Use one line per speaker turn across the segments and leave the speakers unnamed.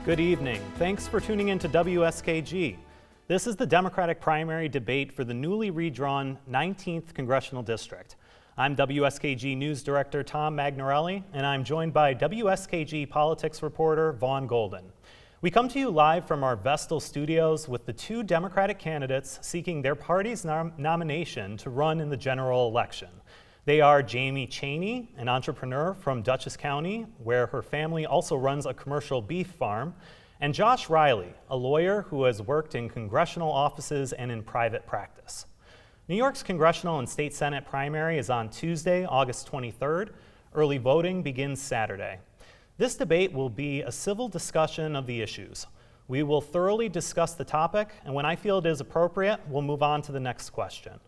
Good evening. Thanks for tuning in to WSKG. This is the Democratic primary debate for the newly redrawn 19th Congressional District. I'm WSKG News Director Tom Magnarelli, and I'm joined by WSKG politics reporter Vaughn Golden. We come to you live from our Vestal studios with the two Democratic candidates seeking their party's nomination to run in the general election. They are Jamie Cheney, an entrepreneur from Dutchess County, where her family also runs a commercial beef farm, and Josh Riley, a lawyer who has worked in congressional offices and in private practice. New York's congressional and state Senate primary is on Tuesday, August 23rd. Early voting begins Saturday. This debate will be a civil discussion of the issues. We will thoroughly discuss the topic, and when I feel it is appropriate, we'll move on to the next question.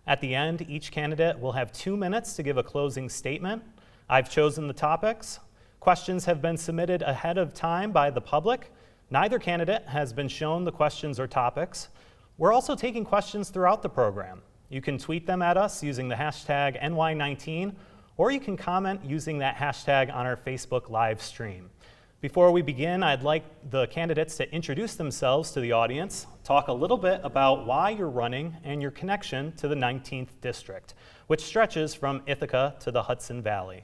At the end, each candidate will have 2 minutes to give a closing statement. I've chosen the topics. Questions have been submitted ahead of time by the public. Neither candidate has been shown the questions or topics. We're also taking questions throughout the program. You can tweet them at us using the hashtag NY19, or you can comment using that hashtag on our Facebook live stream. Before we begin, I'd like the candidates to introduce themselves to the audience, talk a little bit about why you're running and your connection to the 19th District, which stretches from Ithaca to the Hudson Valley.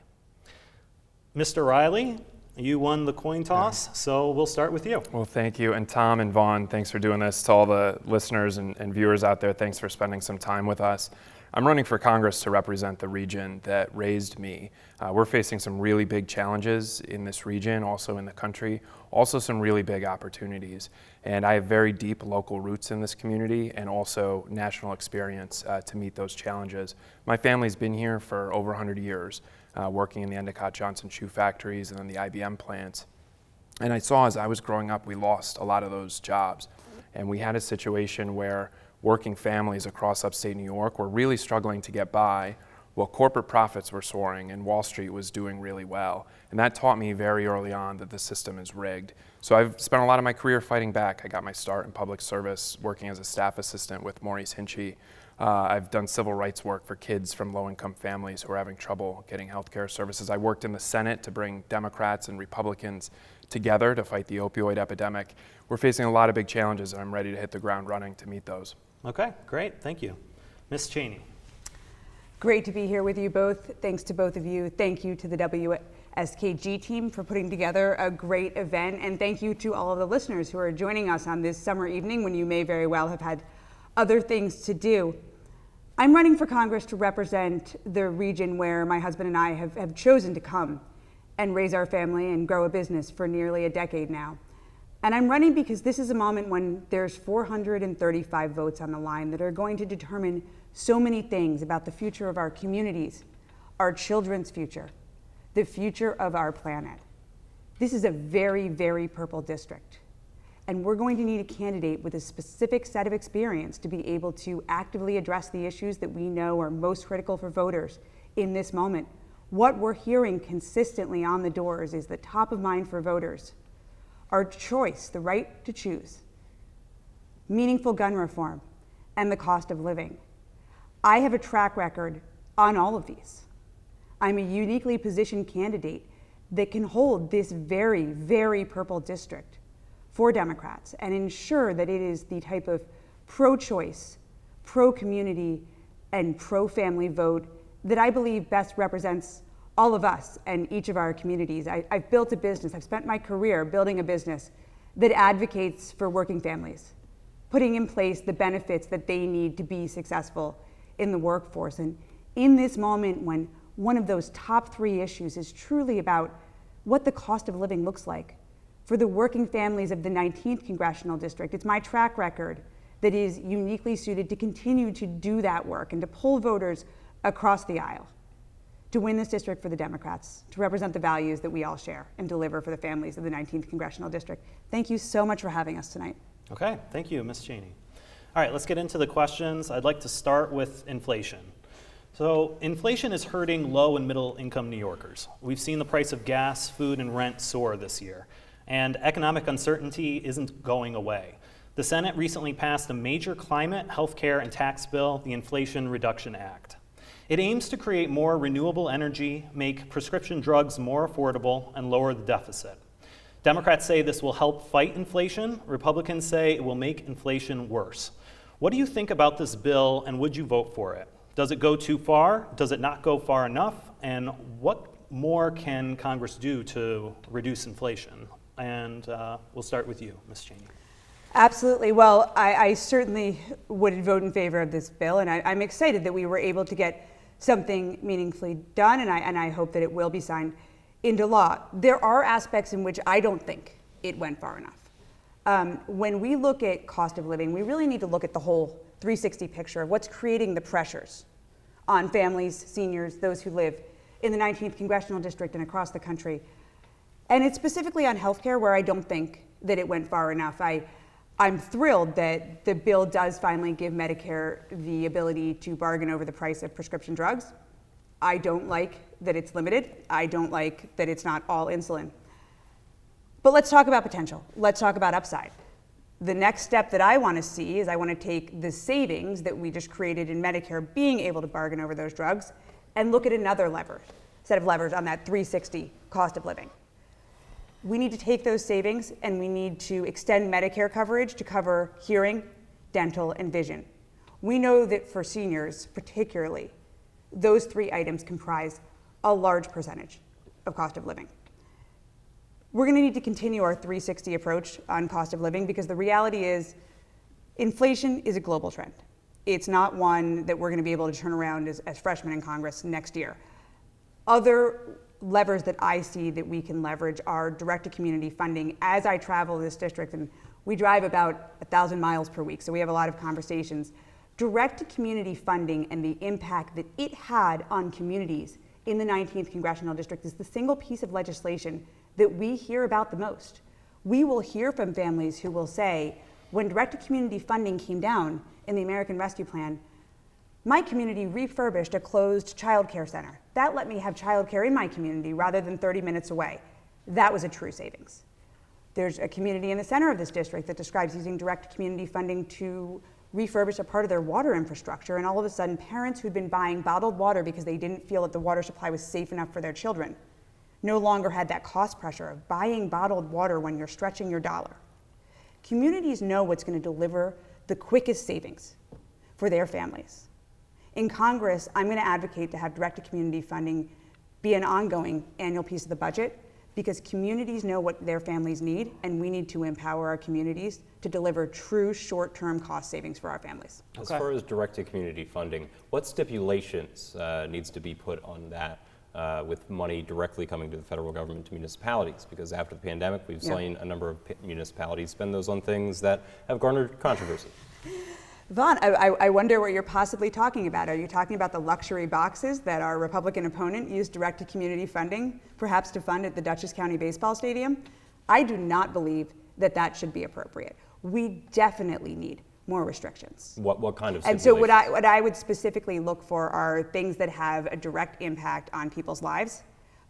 Mr. Riley, you won the coin toss, so we'll start with you.
Well, thank you. And Tom and Vaughn, thanks for doing this. To all the listeners and viewers out there, thanks for spending some time with us. I'm running for Congress to represent the region that raised me. We're facing some really big challenges in this region, also in the country, also some really big opportunities. And I have very deep local roots in this community and also national experience to meet those challenges. My family's been here for over 100 years, working in the Endicott Johnson shoe factories and then the IBM plants. And I saw as I was growing up, we lost a lot of those jobs. And we had a situation where working families across upstate New York were really struggling to get by while corporate profits were soaring and Wall Street was doing really well. And that taught me very early on that the system is rigged. So I've spent a lot of my career fighting back. I got my start in public service working as a staff assistant with Maurice Hinchey. I've done civil rights work for kids from low-income families who are having trouble getting health care services. I worked in the Senate to bring Democrats and Republicans together to fight the opioid epidemic. We're facing a lot of big challenges, and I'm ready to hit the ground running to meet those.
Okay, great, thank you. Ms. Cheney.
Great to be here with you both. Thanks to both of you. Thank you to the WSKG team for putting together a great event. And thank you to all of the listeners who are joining us on this summer evening when you may very well have had other things to do. I'm running for Congress to represent the region where my husband and I have chosen to come and raise our family and grow a business for nearly a decade now. And I'm running because this is a moment when there's 435 votes on the line that are going to determine so many things about the future of our communities, our children's future, the future of our planet. This is a very, very purple district. And we're going to need a candidate with a specific set of experience to be able to actively address the issues that we know are most critical for voters in this moment. What we're hearing consistently on the doors is the top of mind for voters. Our choice, the right to choose, meaningful gun reform, and the cost of living. I have a track record on all of these. I'm a uniquely positioned candidate that can hold this very, very purple district for Democrats and ensure that it is the type of pro-choice, pro-community, and pro-family vote that I believe best represents all of us and each of our communities. I've built a business, I've spent my career building a business that advocates for working families, putting in place the benefits that they need to be successful in the workforce. And in this moment when one of those top 3 issues is truly about what the cost of living looks like for the working families of the 19th Congressional District, it's my track record that is uniquely suited to continue to do that work and to pull voters across the aisle, to win this district for the Democrats, to represent the values that we all share and deliver for the families of the 19th Congressional District. Thank you so much for having us tonight.
Okay, thank you, Ms. Cheney. All right, let's get into the questions. I'd like to start with inflation. So inflation is hurting low and middle income New Yorkers. We've seen the price of gas, food, and rent soar this year, and economic uncertainty isn't going away. The Senate recently passed a major climate, healthcare, and tax bill, the Inflation Reduction Act. It aims to create more renewable energy, make prescription drugs more affordable, and lower the deficit. Democrats say this will help fight inflation. Republicans say it will make inflation worse. What do you think about this bill, and would you vote for it? Does it go too far? Does it not go far enough? And what more can Congress do to reduce inflation? And we'll start with you, Ms. Cheney.
Absolutely. Well, I certainly would vote in favor of this bill, and I'm excited that we were able to get something meaningfully done, and I hope that it will be signed into law. There are aspects in which I don't think it went far enough. When we look at cost of living, we really need to look at the whole 360 picture of what's creating the pressures on families, seniors, those who live in the 19th Congressional District and across the country. And it's specifically on healthcare where I don't think that it went far enough. I'm thrilled that the bill does finally give Medicare the ability to bargain over the price of prescription drugs. I don't like that it's limited. I don't like that it's not all insulin. But let's talk about potential. Let's talk about upside. The next step that I want to see is I want to take the savings that we just created in Medicare, being able to bargain over those drugs, and look at another set of levers on that 360 cost of living. We need to take those savings and we need to extend Medicare coverage to cover hearing, dental, and vision. We know that for seniors, particularly, those three items comprise a large percentage of cost of living. We're going to need to continue our 360 approach on cost of living because the reality is inflation is a global trend. It's not one that we're going to be able to turn around as freshmen in Congress next year. Other levers that I see that we can leverage are direct-to-community funding. As I travel this district, and we drive about 1,000 miles per week, so we have a lot of conversations, direct-to-community funding and the impact that it had on communities in the 19th Congressional District is the single piece of legislation that we hear about the most. We will hear from families who will say, when direct-to-community funding came down in the American Rescue Plan, my community refurbished a closed child care center. That let me have child care in my community rather than 30 minutes away. That was a true savings. There's a community in the center of this district that describes using direct community funding to refurbish a part of their water infrastructure, and all of a sudden parents who'd been buying bottled water because they didn't feel that the water supply was safe enough for their children no longer had that cost pressure of buying bottled water when you're stretching your dollar. Communities know what's going to deliver the quickest savings for their families. In Congress, I'm going to advocate to have direct-to-community funding be an ongoing annual piece of the budget because communities know what their families need, and we need to empower our communities to deliver true short-term cost savings for our families.
As far as direct-to-community funding, what stipulations needs to be put on that with money directly coming to the federal government to municipalities? Because after the pandemic, we've seen a number of municipalities spend those on things that have garnered controversy.
Vaughn, I wonder what you're possibly talking about. Are you talking about the luxury boxes that our Republican opponent used direct-to-community funding, perhaps to fund at the Dutchess County Baseball Stadium? I do not believe that that should be appropriate. We definitely need more restrictions.
What kind of stipulations?
And so what I would specifically look for are things that have a direct impact on people's lives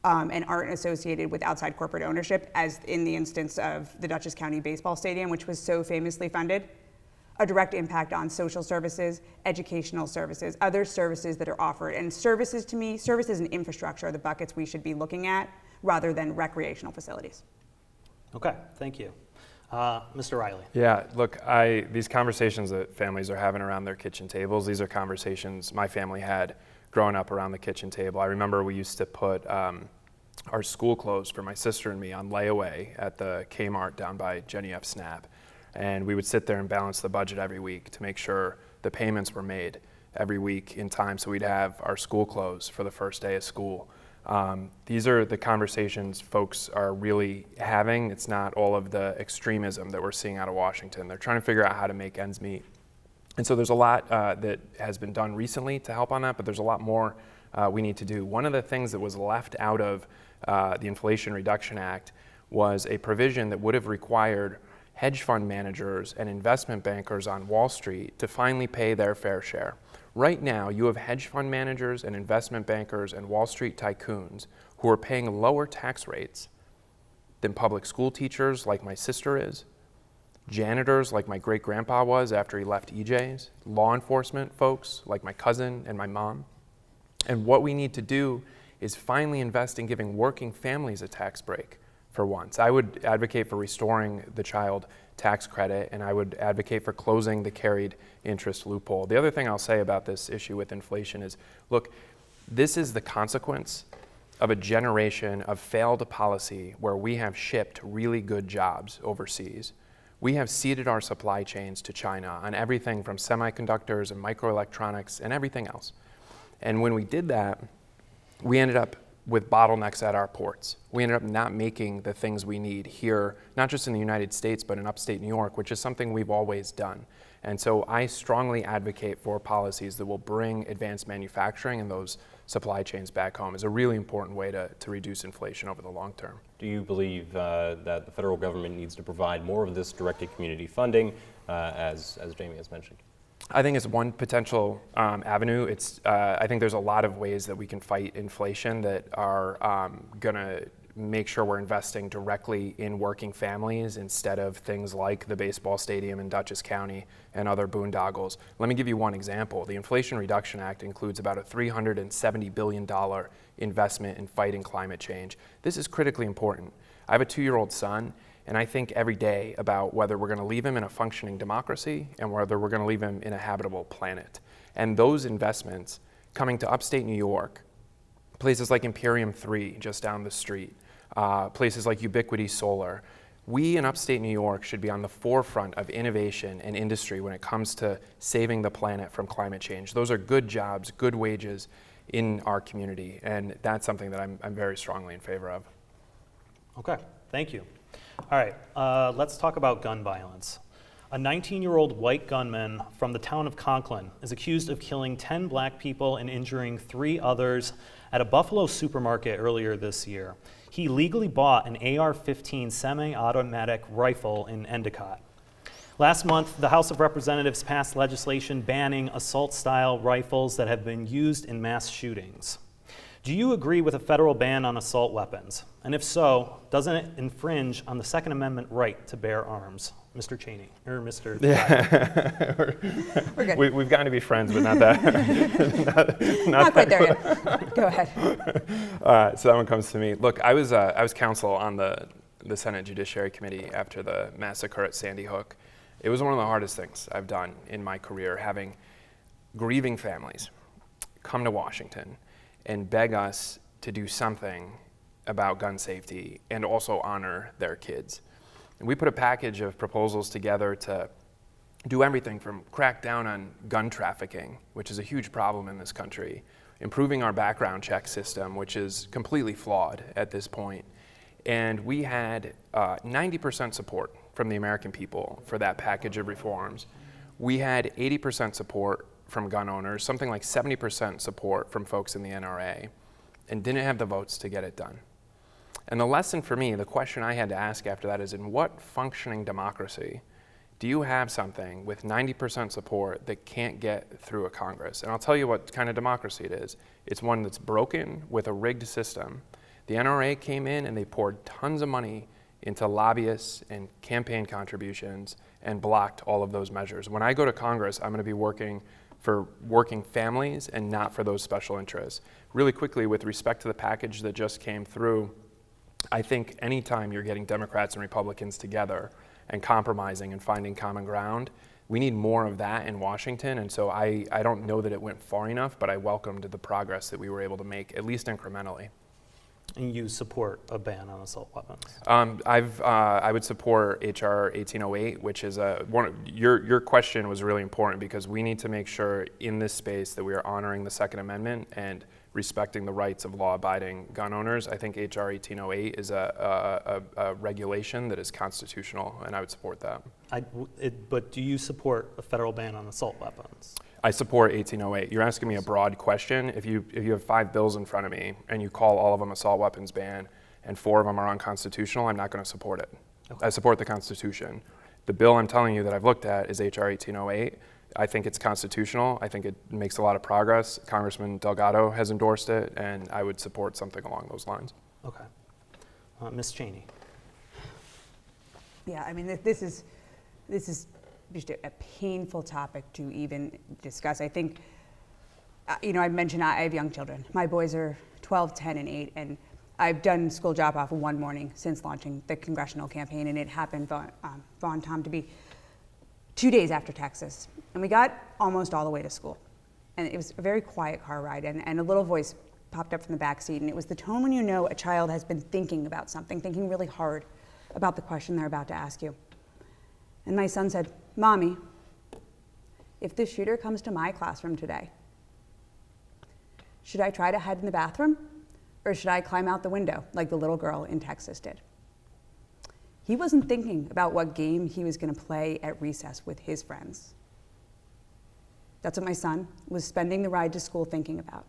and aren't associated with outside corporate ownership, as in the instance of the Dutchess County Baseball Stadium, which was so famously funded. A direct impact on social services, educational services, other services that are offered. And services, to me, services and infrastructure are the buckets we should be looking at rather than recreational facilities.
Okay, thank you. Mr. Riley.
Yeah, look, these conversations that families are having around their kitchen tables, these are conversations my family had growing up around the kitchen table. I remember we used to put our school clothes for my sister and me on layaway at the Kmart down by Jenny F. Snap. And we would sit there and balance the budget every week to make sure the payments were made every week in time so we'd have our school clothes for the first day of school. These are the conversations folks are really having. It's not all of the extremism that we're seeing out of Washington. They're trying to figure out how to make ends meet. And so there's a lot that has been done recently to help on that, but there's a lot more we need to do. One of the things that was left out of the Inflation Reduction Act was a provision that would have required hedge fund managers and investment bankers on Wall Street to finally pay their fair share. Right now, you have hedge fund managers and investment bankers and Wall Street tycoons who are paying lower tax rates than public school teachers like my sister is, janitors like my great-grandpa was after he left EJ's, law enforcement folks like my cousin and my mom. And what we need to do is finally invest in giving working families a tax break for once. I would advocate for restoring the child tax credit, and I would advocate for closing the carried interest loophole. The other thing I'll say about this issue with inflation is, look, this is the consequence of a generation of failed policy where we have shipped really good jobs overseas. We have ceded our supply chains to China on everything from semiconductors and microelectronics and everything else. And when we did that, we ended up with bottlenecks at our ports. We ended up not making the things we need here, not just in the United States, but in upstate New York, which is something we've always done. And so I strongly advocate for policies that will bring advanced manufacturing and those supply chains back home. Is a really important way to reduce inflation over the long term.
Do you believe that the federal government needs to provide more of this directed community funding, as Jamie has mentioned?
I think it's one potential avenue. I think there's a lot of ways that we can fight inflation that are going to make sure we're investing directly in working families instead of things like the baseball stadium in Dutchess County and other boondoggles. Let me give you one example. The Inflation Reduction Act includes about a $370 billion investment in fighting climate change. This is critically important. I have a 2-year-old son, and I think every day about whether we're going to leave him in a functioning democracy and whether we're going to leave him in a habitable planet. And those investments coming to upstate New York, places like Imperium 3 just down the street, places like Ubiquity Solar, we in upstate New York should be on the forefront of innovation and industry when it comes to saving the planet from climate change. Those are good jobs, good wages in our community, and that's something that I'm very strongly in favor of.
Okay, thank you. All right, let's talk about gun violence. A 19-year-old white gunman from the town of Conklin is accused of killing 10 black people and injuring 3 others at a Buffalo supermarket earlier this year. He legally bought an AR-15 semi-automatic rifle in Endicott. Last month, the House of Representatives passed legislation banning assault-style rifles that have been used in mass shootings. Do you agree with a federal ban on assault weapons? And if so, doesn't it infringe on the Second Amendment right to bear arms? Mr. Cheney, or Mr.
Yeah.
We're good.
We've gotten to be friends, but not that.
Not quite there yet. Go ahead.
So that one comes to me. Look, I was counsel on the Senate Judiciary Committee after the massacre at Sandy Hook. It was one of the hardest things I've done in my career, having grieving families come to Washington and beg us to do something about gun safety and also honor their kids. And we put a package of proposals together to do everything from crack down on gun trafficking, which is a huge problem in this country, improving our background check system, which is completely flawed at this point. And we had 90% support from the American people for that package of reforms. We had 80% support from gun owners, something like 70% support from folks in the NRA, and didn't have the votes to get it done. And the lesson for me, the question I had to ask after that is, in what functioning democracy do you have something with 90% support that can't get through a Congress? And I'll tell you what kind of democracy it is. It's one that's broken with a rigged system. The NRA came in and they poured tons of money into lobbyists and campaign contributions and blocked all of those measures. When I go to Congress, I'm going to be working for working families and not for those special interests. Really quickly, with respect to the package that just came through, I think anytime you're getting Democrats and Republicans together and compromising and finding common ground, we need more of that in Washington. And so I don't know that it went far enough, but I welcomed the progress that we were able to make, at least incrementally.
And you support a ban on assault weapons?
I would support HR 1808, which is your question was really important because we need to make sure in this space that we are honoring the Second Amendment and respecting the rights of law-abiding gun owners. I think HR 1808 is a regulation that is constitutional, and I would support that.
But do you support a federal ban on assault weapons?
I support 1808. You're asking me a broad question. If you have 5 bills in front of me and you call all of them assault weapons ban and 4 of them are unconstitutional, I'm not going to support it. Okay. I support the Constitution. The bill I'm telling you that I've looked at is HR 1808. I think it's constitutional. I think it makes a lot of progress. Congressman Delgado has endorsed it, and I would support something along those lines.
Okay. Ms. Cheney.
Yeah, I mean, this is just a painful topic to even discuss. I think, I mentioned I have young children. My boys are 12, 10, and 8, and I've done school drop-off one morning since launching the Congressional campaign, and it happened, Vaughn, Tom, to be 2 days after Texas. And we got almost all the way to school. And it was a very quiet car ride, and a little voice popped up from the back seat, and it was the tone when you know a child has been thinking about something, thinking really hard about the question they're about to ask you. And my son said, "Mommy, if the shooter comes to my classroom today, should I try to hide in the bathroom, or should I climb out the window like the little girl in Texas did?" He wasn't thinking about what game he was going to play at recess with his friends. That's what my son was spending the ride to school thinking about.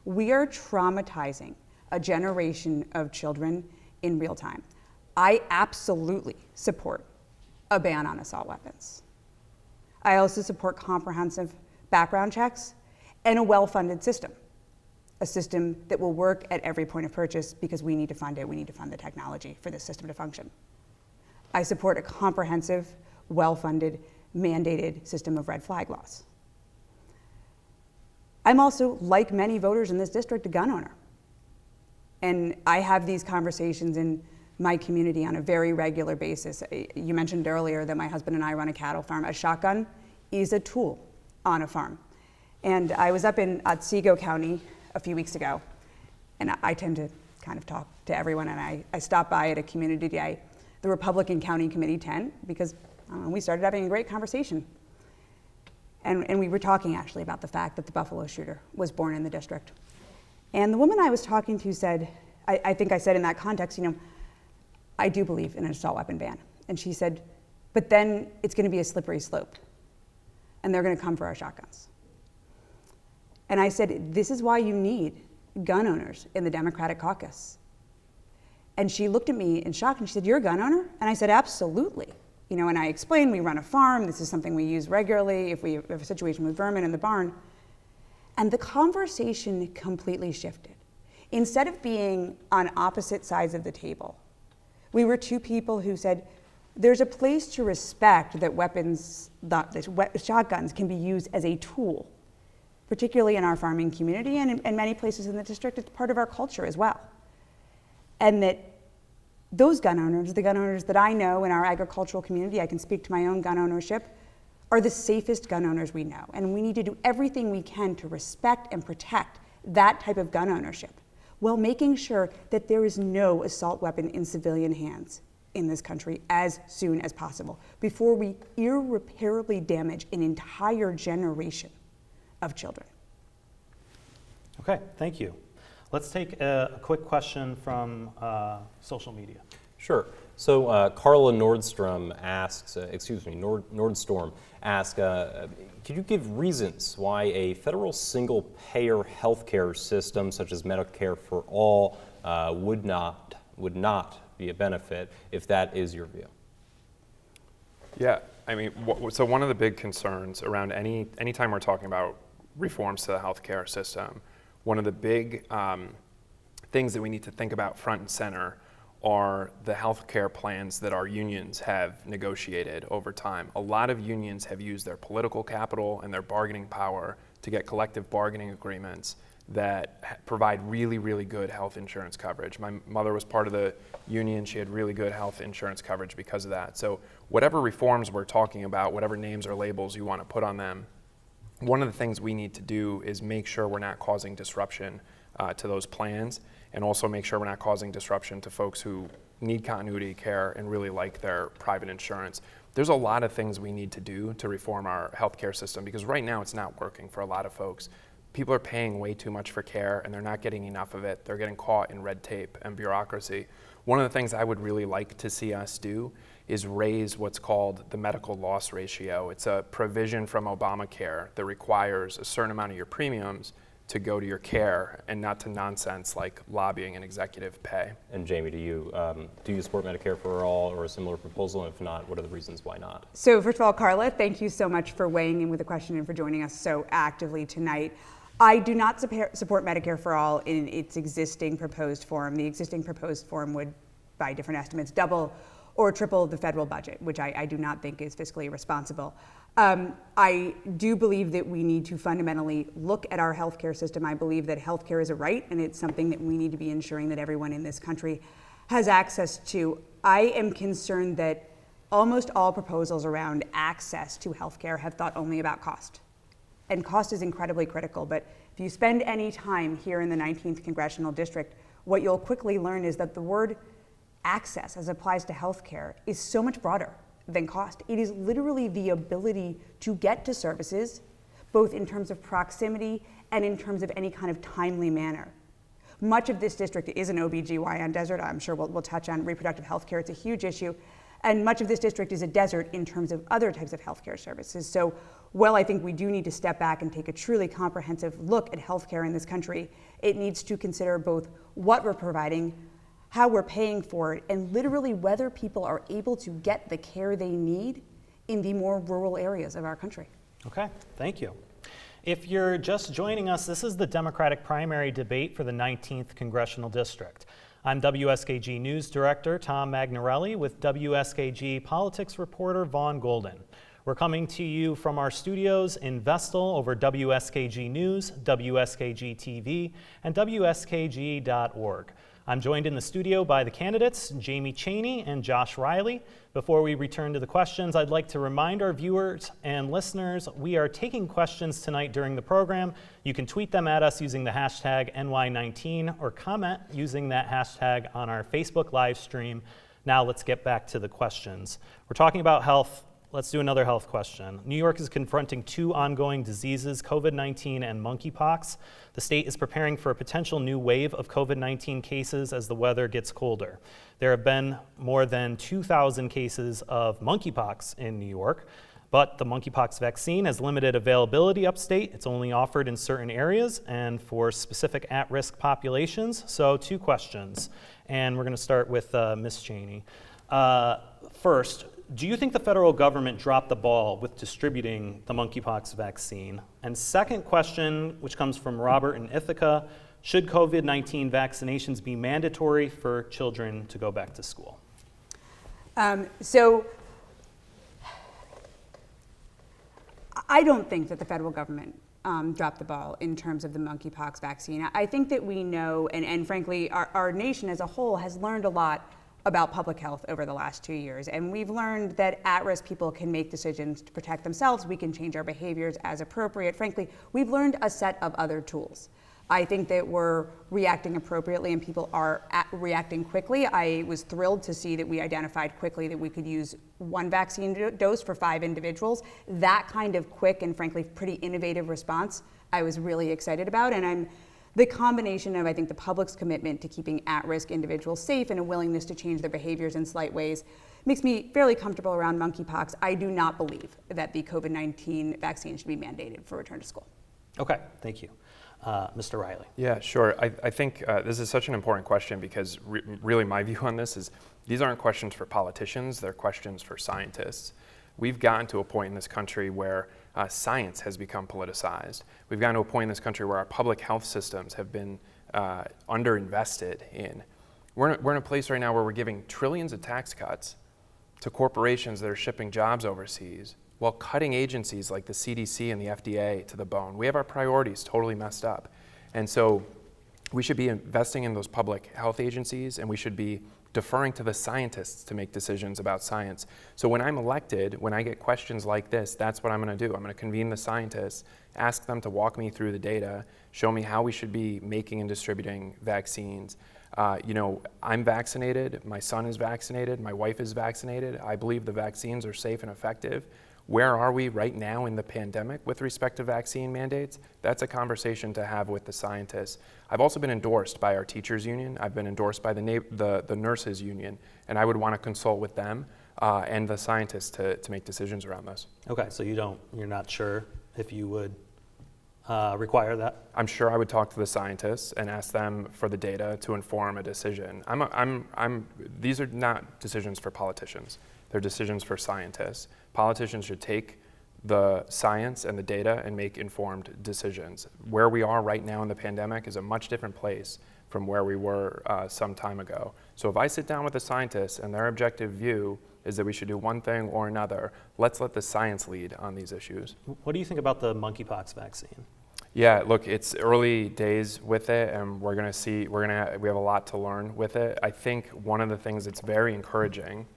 We are traumatizing a generation of children in real time. I absolutely support a ban on assault weapons. I also support comprehensive background checks and a well-funded system, a system that will work at every point of purchase, because we need to fund it. We need to fund the technology for this system to function. I support a comprehensive, well-funded, mandated system of red flag laws. I'm also, like many voters in this district, a gun owner. And I have these conversations in my community on a very regular basis. You mentioned earlier that my husband and I run a cattle farm. A shotgun is a tool on a farm. And I was up in Otsego County a few weeks ago, and I tend to kind of talk to everyone, and I stopped by at a community day, the Republican County Committee tent, because we started having a great conversation. And we were talking actually about the fact that the Buffalo shooter was born in the district. And the woman I was talking to said, I think I said in that context, I do believe in an assault weapon ban. And she said, but then it's going to be a slippery slope, and they're going to come for our shotguns. And I said, this is why you need gun owners in the Democratic caucus. And she looked at me in shock and she said, "You're a gun owner?" And I said, "Absolutely." And I explained, we run a farm. This is something we use regularly if we have a situation with vermin in the barn. And the conversation completely shifted. Instead of being on opposite sides of the table, we were two people who said, there's a place to respect that weapons, shotguns can be used as a tool, particularly in our farming community and in many places in the district. It's part of our culture as well. And that those gun owners, the gun owners that I know in our agricultural community, I can speak to my own gun ownership, are the safest gun owners we know. And we need to do everything we can to respect and protect that type of gun ownership, while making sure that there is no assault weapon in civilian hands in this country as soon as possible, before we irreparably damage an entire generation of children.
Okay, thank you. Let's take a quick question from social media.
Sure. So Carla Nordstorm asks, Nordstorm asks, could you give reasons why a federal single-payer healthcare system such as Medicare for All would not be a benefit, if that is your view?
Yeah, I mean, so one of the big concerns around anytime we're talking about reforms to the healthcare system, one of the big things that we need to think about front and center are the healthcare plans that our unions have negotiated over time. A lot of unions have used their political capital and their bargaining power to get collective bargaining agreements that provide really, really good health insurance coverage. My mother was part of the union. She had really good health insurance coverage because of that. So whatever reforms we're talking about, whatever names or labels you want to put on them, one of the things we need to do is make sure we're not causing disruption to those plans, and also make sure we're not causing disruption to folks who need continuity care and really like their private insurance. There's a lot of things we need to do to reform our healthcare system, because right now it's not working for a lot of folks. People are paying way too much for care and they're not getting enough of it. They're getting caught in red tape and bureaucracy. One of the things I would really like to see us do is raise what's called the medical loss ratio. It's a provision from Obamacare that requires a certain amount of your premiums to go to your care and not to nonsense like lobbying and executive pay.
And Jamie, do you support Medicare for All or a similar proposal? And if not, what are the reasons why not?
So first of all, Carla, thank you so much for weighing in with the question and for joining us so actively tonight. I do not support Medicare for All in its existing proposed form. The existing proposed form would, by different estimates, double or triple the federal budget, which I do not think is fiscally responsible. I do believe that we need to fundamentally look at our healthcare system. I believe that healthcare is a right, and it's something that we need to be ensuring that everyone in this country has access to. I am concerned that almost all proposals around access to healthcare have thought only about cost. And cost is incredibly critical, but if you spend any time here in the 19th Congressional District, what you'll quickly learn is that the word access, as applies to healthcare, is so much broader than cost. It is literally the ability to get to services, both in terms of proximity and in terms of any kind of timely manner. Much of this district is an OBGYN desert. I'm sure we'll touch on reproductive health care. It's a huge issue. And much of this district is a desert in terms of other types of healthcare services. So while I think we do need to step back and take a truly comprehensive look at healthcare in this country, it needs to consider both what we're providing, how we're paying for it, and literally whether people are able to get the care they need in the more rural areas of our country.
Okay, thank you. If you're just joining us, this is the Democratic primary debate for the 19th Congressional District. I'm WSKG News Director Tom Magnarelli with WSKG politics reporter Vaughn Golden. We're coming to you from our studios in Vestal over WSKG News, WSKG TV, and WSKG.org. I'm joined in the studio by the candidates, Jamie Cheney and Josh Riley. Before we return to the questions, I'd like to remind our viewers and listeners we are taking questions tonight during the program. You can tweet them at us using the hashtag NY19 or comment using that hashtag on our Facebook live stream. Now let's get back to the questions. We're talking about health. Let's do another health question. New York is confronting two ongoing diseases, COVID-19 and monkeypox. The state is preparing for a potential new wave of COVID-19 cases as the weather gets colder. There have been more than 2,000 cases of monkeypox in New York, but the monkeypox vaccine has limited availability upstate. It's only offered in certain areas and for specific at-risk populations. So 2 questions, and we're going to start with Ms. Cheney. First, do you think the federal government dropped the ball with distributing the monkeypox vaccine? And second question, which comes from Robert in Ithaca, should COVID-19 vaccinations be mandatory for children to go back to school?
So I don't think that the federal government dropped the ball in terms of the monkeypox vaccine. I think that we know, and frankly, our nation as a whole has learned a lot about public health over the last 2 years. And we've learned that at-risk people can make decisions to protect themselves. We can change our behaviors as appropriate. Frankly, we've learned a set of other tools. I think that we're reacting appropriately and people are reacting quickly. I was thrilled to see that we identified quickly that we could use 1 vaccine dose for 5 individuals. That kind of quick and frankly pretty innovative response I was really excited about. And the combination of, I think, the public's commitment to keeping at-risk individuals safe and a willingness to change their behaviors in slight ways makes me fairly comfortable around monkeypox. I do not believe that the COVID-19 vaccine should be mandated for return to school.
Okay, thank you. Mr. Riley.
Yeah, sure. I think this is such an important question because really my view on this is these aren't questions for politicians, they're questions for scientists. We've gotten to a point in this country where science has become politicized. We've gotten to a point in this country where our public health systems have been underinvested in. We're in a place right now where we're giving trillions of tax cuts to corporations that are shipping jobs overseas while cutting agencies like the CDC and the FDA to the bone. We have our priorities totally messed up. And so we should be investing in those public health agencies, and we should be deferring to the scientists to make decisions about science. So when I'm elected, when I get questions like this, that's what I'm going to do. I'm going to convene the scientists, ask them to walk me through the data, show me how we should be making and distributing vaccines. I'm vaccinated, my son is vaccinated, my wife is vaccinated. I believe the vaccines are safe and effective. Where are we right now in the pandemic with respect to vaccine mandates? That's a conversation to have with the scientists. I've also been endorsed by our teachers union. I've been endorsed by the nurses union, and I would want to consult with them and the scientists to make decisions around this.
Okay, so you're not sure if you would require that?
I'm sure I would talk to the scientists and ask them for the data to inform a decision. These are not decisions for politicians. They're decisions for scientists. Politicians should take the science and the data and make informed decisions. Where we are right now in the pandemic is a much different place from where we were some time ago. So if I sit down with the scientists and their objective view is that we should do one thing or another, let's let the science lead on these issues.
What do you think about the monkeypox vaccine?
Yeah, look, it's early days with it, and we have a lot to learn with it. I think one of the things that's very encouraging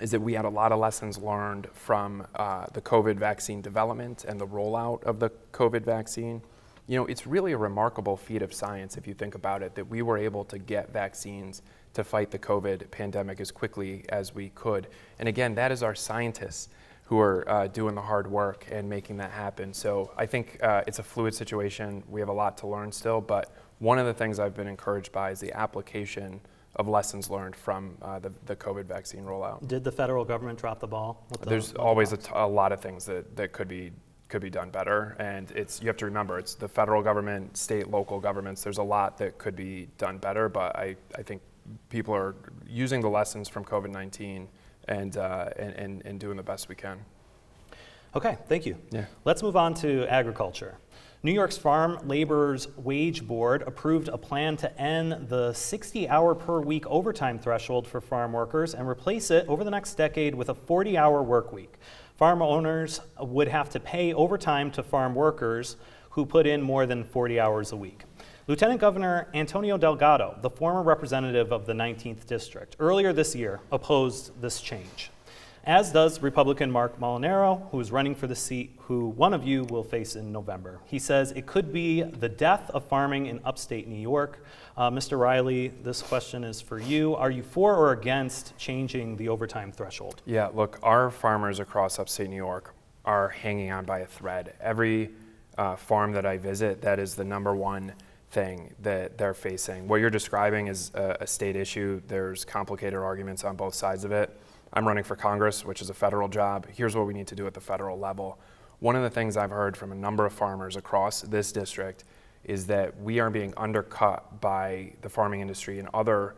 is that we had a lot of lessons learned from the COVID vaccine development and the rollout of the COVID vaccine. You know, it's really a remarkable feat of science if you think about it, that we were able to get vaccines to fight the COVID pandemic as quickly as we could. And again, that is our scientists who are doing the hard work and making that happen. So I think it's a fluid situation. We have a lot to learn still, but one of the things I've been encouraged by is the application of lessons learned from the COVID vaccine rollout.
Did the federal government drop the ball?
There's always a lot of things that could be done better, and you have to remember, it's the federal government, state, local governments. There's a lot that could be done better, but I think people are using the lessons from COVID-19 and doing the best we can.
Okay, thank you.
Yeah.
Let's move on to agriculture. New York's Farm Laborers Wage Board approved a plan to end the 60-hour per week overtime threshold for farm workers and replace it over the next decade with a 40-hour work week. Farm owners would have to pay overtime to farm workers who put in more than 40 hours a week. Lieutenant Governor Antonio Delgado, the former representative of the 19th District, earlier this year opposed this change, as does Republican Mark Molinaro, who is running for the seat who one of you will face in November. He says it could be the death of farming in upstate New York. Mr. Riley, this question is for you. Are you for or against changing the overtime threshold?
Yeah, look, our farmers across upstate New York are hanging on by a thread. Every farm that I visit, that is the number one thing that they're facing. What you're describing is a state issue. There's complicated arguments on both sides of it. I'm running for Congress, which is a federal job. Here's what we need to do at the federal level. One of the things I've heard from a number of farmers across this district is that we are being undercut by the farming industry in other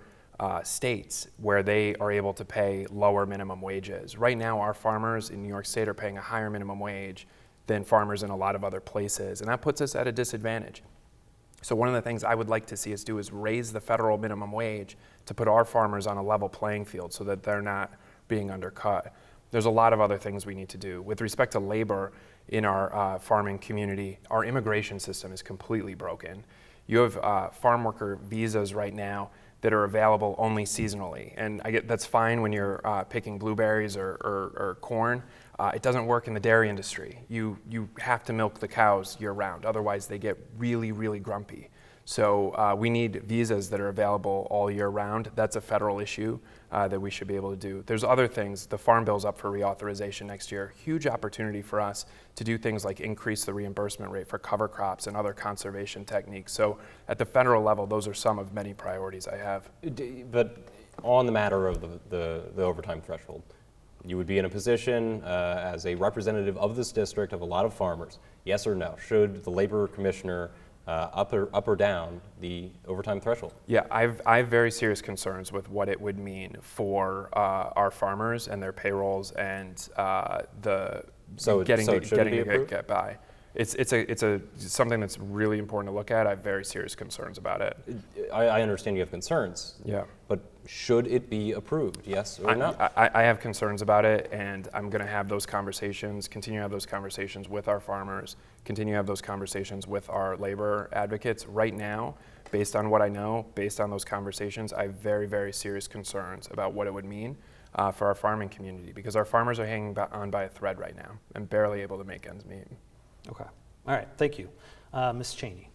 states where they are able to pay lower minimum wages. Right now, our farmers in New York State are paying a higher minimum wage than farmers in a lot of other places, and that puts us at a disadvantage. So one of the things I would like to see us do is raise the federal minimum wage to put our farmers on a level playing field so that they're not being undercut. There's a lot of other things we need to do. With respect to labor in our farming community, our immigration system is completely broken. You have farm worker visas right now that are available only seasonally. And that's fine when you're picking blueberries or corn. It doesn't work in the dairy industry. You have to milk the cows year round, otherwise they get really, really grumpy. So we need visas that are available all year round. That's a federal issue that we should be able to do. There's other things. The Farm Bill's up for reauthorization next year. Huge opportunity for us to do things like increase the reimbursement rate for cover crops and other conservation techniques. So at the federal level, those are some of many priorities I have.
But on the matter of the overtime threshold, you would be in a position as a representative of this district of a lot of farmers, yes or no? Should the labor commissioner up or down the overtime threshold?
Yeah, I have very serious concerns with what it would mean for our farmers and their payrolls and getting to get by. It's something that's really important to look at. I have very serious concerns about it.
I understand you have concerns.
Yeah.
But should it be approved, yes or no?
I have concerns about it, and I'm going to have those conversations, continue to have those conversations with our farmers, continue to have those conversations with our labor advocates. Right now, based on what I know, based on those conversations, I have very, very serious concerns about what it would mean for our farming community, because our farmers are hanging on by a thread right now and barely able to make ends meet.
Okay. All right. Thank you. Ms. Cheney.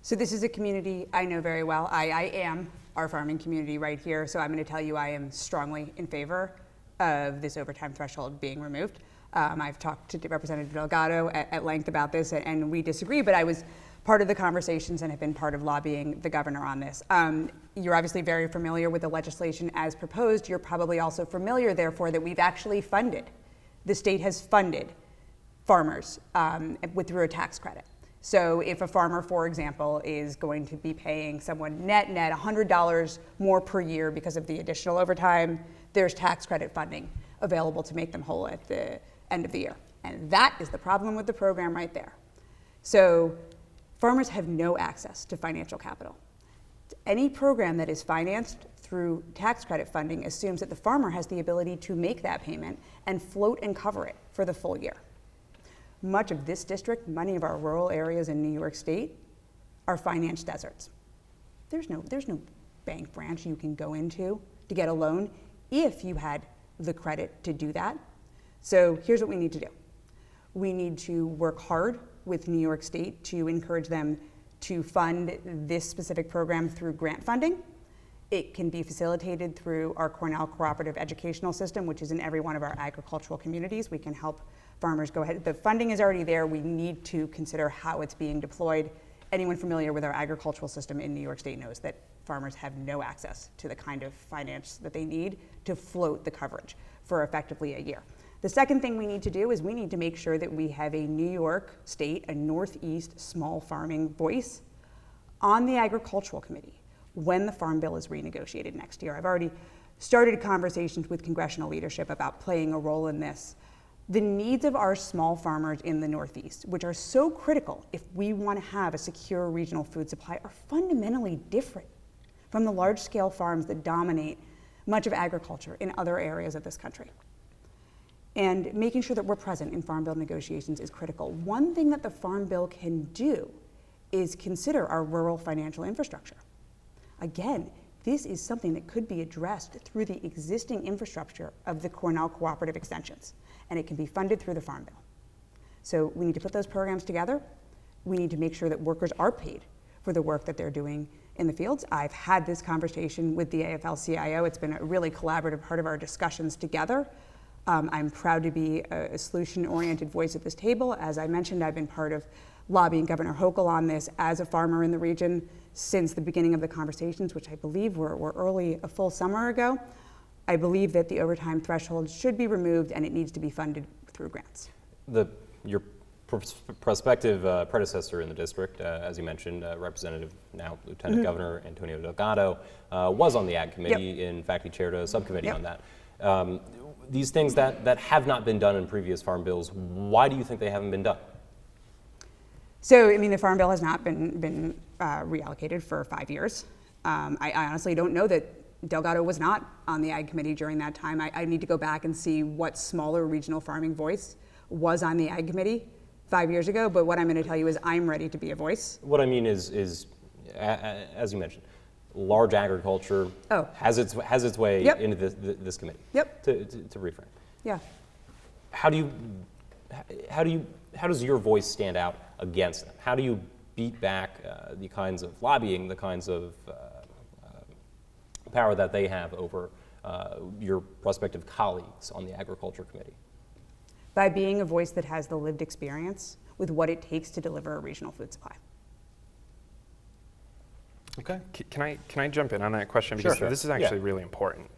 So this is a community I know very well. I am our farming community right here, so I'm going to tell you I am strongly in favor of this overtime threshold being removed. I've talked to Representative Delgado at length about this, and we disagree, but I was part of the conversations and have been part of lobbying the governor on this. You're obviously very familiar with the legislation as proposed. You're probably also familiar, therefore, that we've actually funded, the state has funded farmers through a tax credit. So if a farmer, for example, is going to be paying someone net $100 more per year because of the additional overtime, there's tax credit funding available to make them whole at the end of the year. And that is the problem with the program right there. So farmers have no access to financial capital. Any program that is financed through tax credit funding assumes that the farmer has the ability to make that payment and float and cover it for the full year. Much of this district, many of our rural areas in New York State, are finance deserts. There's no bank branch you can go into to get a loan if you had the credit to do that. So here's what we need to do. We need to work hard with New York State to encourage them to fund this specific program through grant funding. It can be facilitated through our Cornell Cooperative Educational System, which is in every one of our agricultural communities. We can help farmers go ahead. The funding is already there. We need to consider how it's being deployed. Anyone familiar with our agricultural system in New York State knows that farmers have no access to the kind of finance that they need to float the coverage for effectively a year. The second thing we need to do is we need to make sure that we have a New York State, a Northeast small farming voice on the Agricultural Committee when the Farm Bill is renegotiated next year. I've already started conversations with congressional leadership about playing a role in this. The needs of our small farmers in the Northeast, which are so critical if we want to have a secure regional food supply, are fundamentally different from the large-scale farms that dominate much of agriculture in other areas of this country. And making sure that we're present in Farm Bill negotiations is critical. One thing that the Farm Bill can do is consider our rural financial infrastructure. Again, this is something that could be addressed through the existing infrastructure of the Cornell Cooperative Extensions, and it can be funded through the Farm Bill. So we need to put those programs together. We need to make sure that workers are paid for the work that they're doing in the fields. I've had this conversation with the AFL-CIO. It's been a really collaborative part of our discussions together. I'm proud to be a solution-oriented voice at this table. As I mentioned, I've been part of lobbying Governor Hochul on this as a farmer in the region since the beginning of the conversations, which I believe were early, a full summer ago. I believe that the overtime threshold should be removed and it needs to be funded through grants.
Your prospective predecessor in the district, as you mentioned, Representative, now Lieutenant Governor Antonio Delgado, was on the Ag Committee. In fact, he chaired a subcommittee on that. These things that have not been done in previous farm bills, why do you think they haven't been done?
So, I mean, the Farm Bill has not been reallocated for 5 years. I honestly don't know that Delgado was not on the Ag Committee during that time. I need to go back and see what smaller regional farming voice was on the Ag Committee 5 years ago, but what I'm going to tell you is I'm ready to be a voice.
What I mean is as you mentioned, large agriculture has its way into this committee. To reframe.
Yeah.
How does your voice stand out against them? How do you beat back the kinds of lobbying, the kinds of power that they have over your prospective colleagues on the Agriculture Committee?
By being a voice that has the lived experience with what it takes to deliver a regional food supply.
Okay. Can I jump in on that question? Because this is actually really important.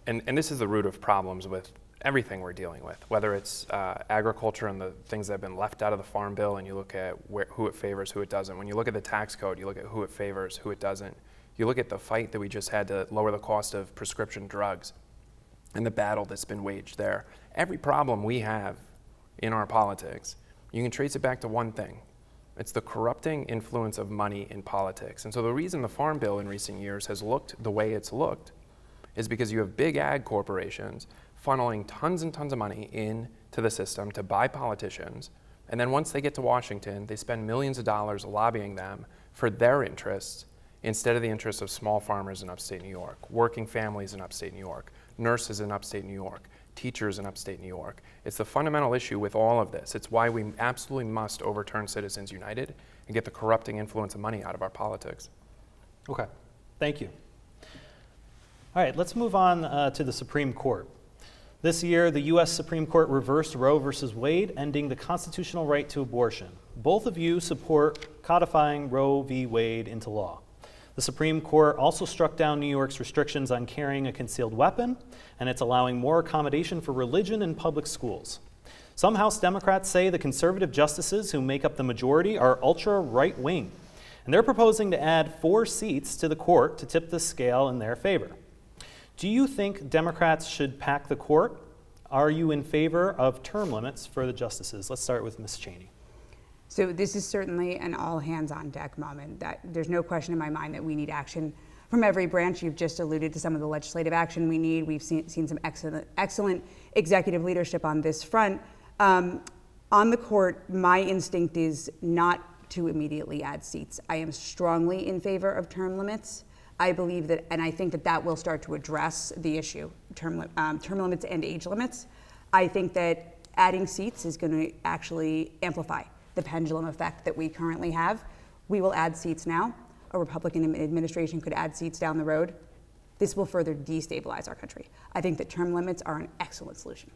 And this is the root of problems with everything we're dealing with, whether it's agriculture and the things that have been left out of the Farm Bill, and you look at who it favors, who it doesn't. When you look at the tax code, you look at who it favors, who it doesn't. You look at the fight that we just had to lower the cost of prescription drugs and the battle that's been waged there. Every problem we have in our politics, you can trace it back to one thing. It's the corrupting influence of money in politics. And so the reason the Farm Bill in recent years has looked the way it's looked is because you have big ag corporations funneling tons and tons of money into the system to buy politicians. And then once they get to Washington, they spend millions of dollars lobbying them for their interests instead of the interests of small farmers in upstate New York, working families in upstate New York, nurses in upstate New York, teachers in upstate New York. It's the fundamental issue with all of this. It's why we absolutely must overturn Citizens United and get the corrupting influence of money out of our politics.
Okay, thank you. All right, let's move on to the Supreme Court. This year, the U.S. Supreme Court reversed Roe versus Wade, ending the constitutional right to abortion. Both of you support codifying Roe v. Wade into law. The Supreme Court also struck down New York's restrictions on carrying a concealed weapon, and it's allowing more accommodation for religion in public schools. Some House Democrats say the conservative justices who make up the majority are ultra-right-wing, and they're proposing to add 4 seats to the court to tip the scale in their favor. Do you think Democrats should pack the court? Are you in favor of term limits for the justices? Let's start with Ms. Cheney.
So this is certainly an all-hands-on-deck moment. That there's no question in my mind that we need action from every branch. You've just alluded to some of the legislative action we need. We've seen some excellent executive leadership on this front. On the court, my instinct is not to immediately add seats. I am strongly in favor of term limits. I believe that, and I think that that will start to address the issue, term limits and age limits. I think that adding seats is going to actually amplify the pendulum effect that we currently have. We will add seats now. A Republican administration could add seats down the road. This will further destabilize our country. I think that term limits are an excellent solution.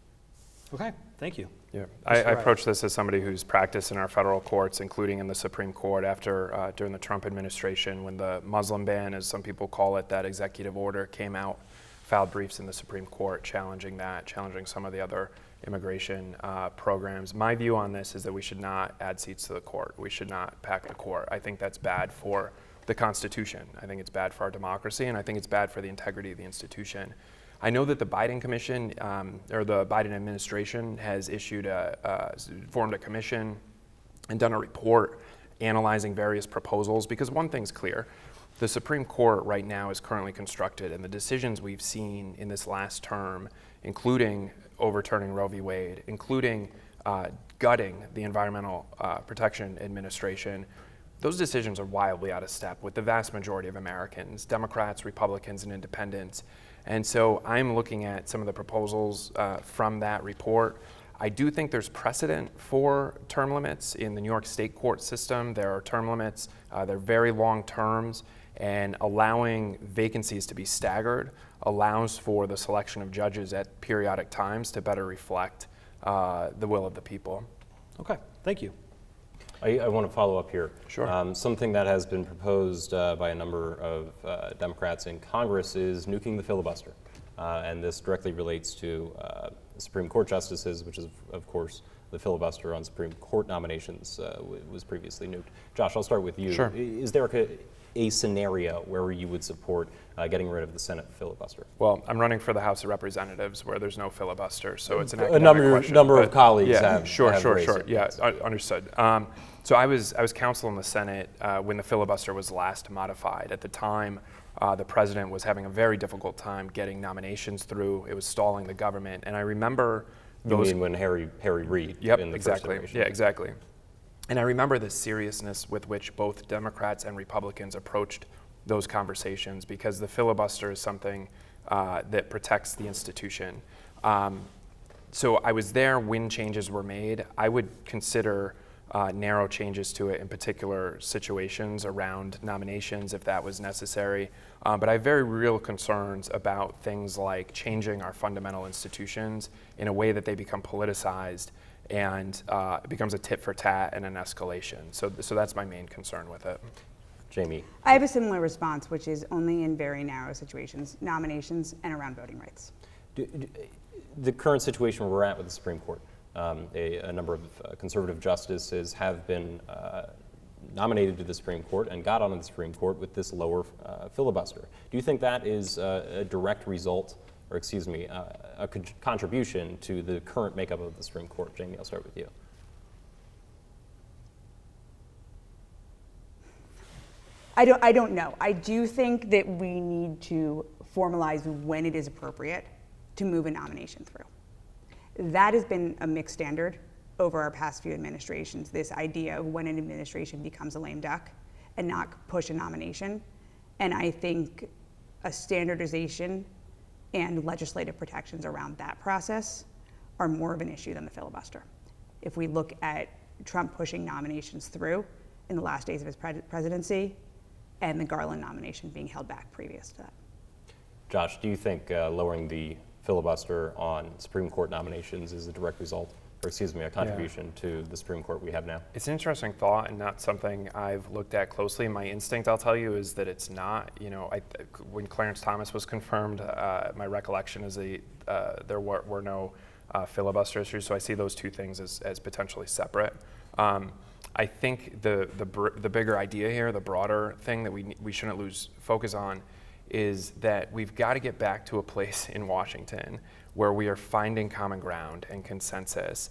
Okay, thank you.
Yeah, I approach this as somebody who's practiced in our federal courts, including in the Supreme Court after during the Trump administration, when the Muslim ban, as some people call it, that executive order came out, filed briefs in the Supreme Court challenging that, challenging some of the other immigration programs. My view on this is that we should not add seats to the court. We should not pack the court. I think that's bad for the Constitution. I think it's bad for our democracy, and I think it's bad for the integrity of the institution. I know that the Biden commission, or the Biden administration, has formed a commission and done a report analyzing various proposals, because one thing's clear. The Supreme Court right now is currently constructed, and the decisions we've seen in this last term, including overturning Roe v. Wade, including gutting the Environmental Protection Administration, those decisions are wildly out of step with the vast majority of Americans, Democrats, Republicans, and independents. And so I'm looking at some of the proposals from that report. I do think there's precedent for term limits in the New York State court system. There are term limits, they're very long terms, and allowing vacancies to be staggered allows for the selection of judges at periodic times to better reflect the will of the people.
Okay, thank you.
I want to follow up here.
Sure.
Something that has been proposed by a number of Democrats in Congress is nuking the filibuster. And this directly relates to Supreme Court justices, which is, of course, the filibuster on Supreme Court nominations was previously nuked. Josh, I'll start with you.
Sure.
Is there a scenario where you would support getting rid of the Senate filibuster?
Well, I'm running for the House of Representatives, where there's no filibuster, so it's an
a
academic question.
number of colleagues
yeah,
have
sure.
raised it.
Yeah, understood. So I was counsel in the Senate when the filibuster was last modified. At the time, the president was having a very difficult time getting nominations through. It was stalling the government, and I remember those.
You mean when Harry Reid?
Yep,
in the
exactly.
First
Yeah, exactly. And I remember the seriousness with which both Democrats and Republicans approached those conversations, because the filibuster is something that protects the institution. So I was there when changes were made. I would consider narrow changes to it in particular situations around nominations if that was necessary. But I have very real concerns about things like changing our fundamental institutions in a way that they become politicized and it becomes a tit for tat and an escalation. So that's my main concern with it.
Jamie.
I have a similar response, which is only in very narrow situations, nominations and around voting rights.
The current situation where we're at with the Supreme Court, a number of conservative justices have been nominated to the Supreme Court and got onto the Supreme Court with this lower filibuster. Do you think that is a direct result, or excuse me, a contribution to the current makeup of the Supreme Court? Jamie, I'll start with you.
I don't know. I do think that we need to formalize when it is appropriate to move a nomination through. That has been a mixed standard over our past few administrations, this idea of when an administration becomes a lame duck and not push a nomination. And I think a standardization and legislative protections around that process are more of an issue than the filibuster. If we look at Trump pushing nominations through in the last days of his presidency, and the Garland nomination being held back previous to that.
Josh, do you think lowering the filibuster on Supreme Court nominations is a direct result, or excuse me, a contribution to the Supreme Court we have now?
It's an interesting thought and not something I've looked at closely. My instinct, I'll tell you, is that it's not. You know, when Clarence Thomas was confirmed, my recollection is that there were no filibuster issues, so I see those two things as potentially separate. I think the bigger idea here, the broader thing that we shouldn't lose focus on, is that we've got to get back to a place in Washington where we are finding common ground and consensus.